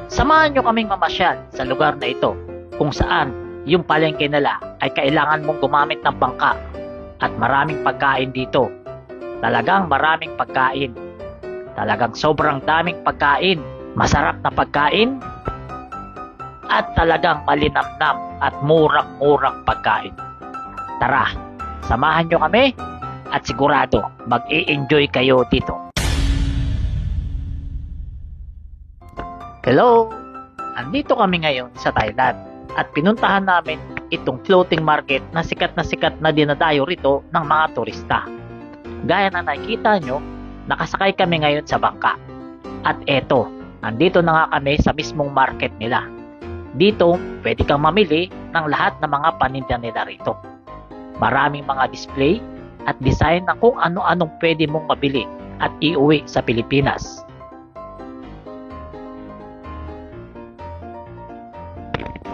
Samahan nyo kaming mamasyal sa lugar na ito kung saan yung palengke nila ay kailangan mong gumamit ng bangka at maraming pagkain dito. Talagang maraming pagkain. Talagang sobrang daming pagkain. Masarap na pagkain at talagang malinamnam at murang-murang pagkain. Tara, samahan nyo kami at sigurado mag-i-enjoy kayo dito. Hello! Andito kami ngayon sa Thailand at pinuntahan namin itong floating market na sikat na dinadayo rito ng mga turista. Gaya na nakikita nyo, nakasakay kami ngayon sa bangka. At eto, andito na nga kami sa mismong market nila. Dito, pwede kang mamili ng lahat ng mga paninda nila rito. Maraming mga display at design na kung ano-anong pwede mong mabili at iuwi sa Pilipinas.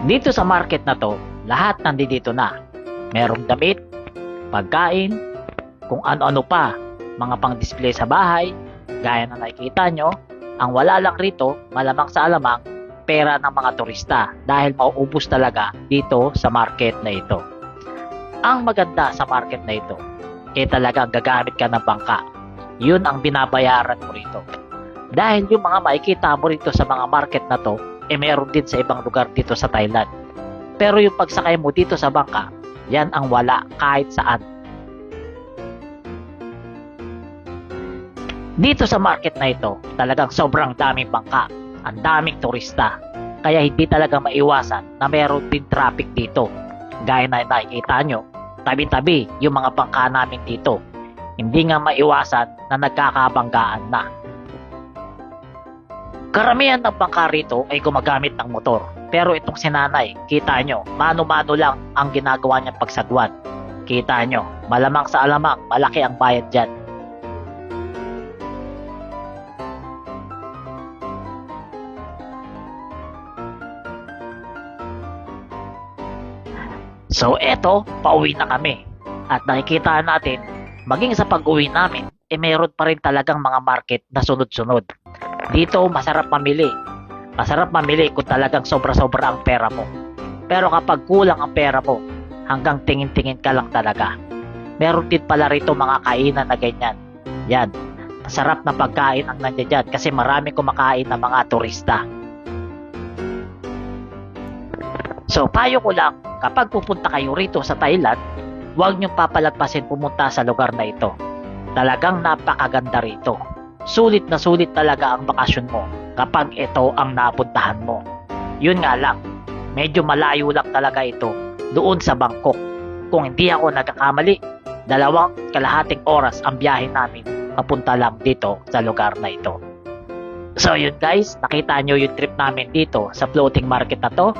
Dito sa market na to, lahat nandito na. Merong damit, pagkain, kung ano-ano pa, mga pang-display sa bahay, gaya na nakikita nyo. Ang wala lang rito, malamang sa alamang, pera ng mga turista dahil mauubos talaga dito sa market na ito. Ang maganda sa market na ito, talagang gagamit ka ng bangka. Yun ang binabayaran mo rito. Dahil yung mga makikita mo rito sa mga market na to, meron din sa ibang lugar dito sa Thailand. Pero yung pagsakay mo dito sa bangka, yan ang wala kahit saan. Dito sa market na ito, talagang sobrang daming bangka, ang daming turista. Kaya hindi talaga maiwasan na meron din traffic dito. Gaya na nakikita nyo, tabi-tabi yung mga bangka namin dito. Hindi nga maiwasan na nagkakabanggaan na. Karamihan ng bangka rito ay gumagamit ng motor. Pero itong sinanay, kita nyo, mano-mano lang ang ginagawa niyang pagsagwan. Kita nyo, malamang sa alamang, malaki ang bayad dyan. So eto, pauwi na kami. At nakikita natin, maging sa pag-uwi namin, meron pa rin talagang mga market na sunod-sunod. Dito, masarap mamili. Masarap mamili kung talagang sobra-sobra ang pera mo. Pero kapag kulang ang pera mo, hanggang tingin-tingin ka lang talaga. Meron din pala rito mga kainan na ganyan. Yan, masarap na pagkain ang nandiyan dyan kasi marami kumakain na mga turista. So, payo ko lang, kapag pupunta kayo rito sa Thailand, huwag niyong papalagpasin pumunta sa lugar na ito. Talagang napakaganda rito. Sulit na sulit talaga ang bakasyon mo kapag ito ang napuntahan mo. Yun nga lang, medyo malayo lang talaga ito doon sa Bangkok. Kung hindi ako nagkakamali, 2.5 oras ang biyahe namin papunta lang dito sa lugar na ito. So yun guys, nakita nyo yung trip namin dito sa floating market na to.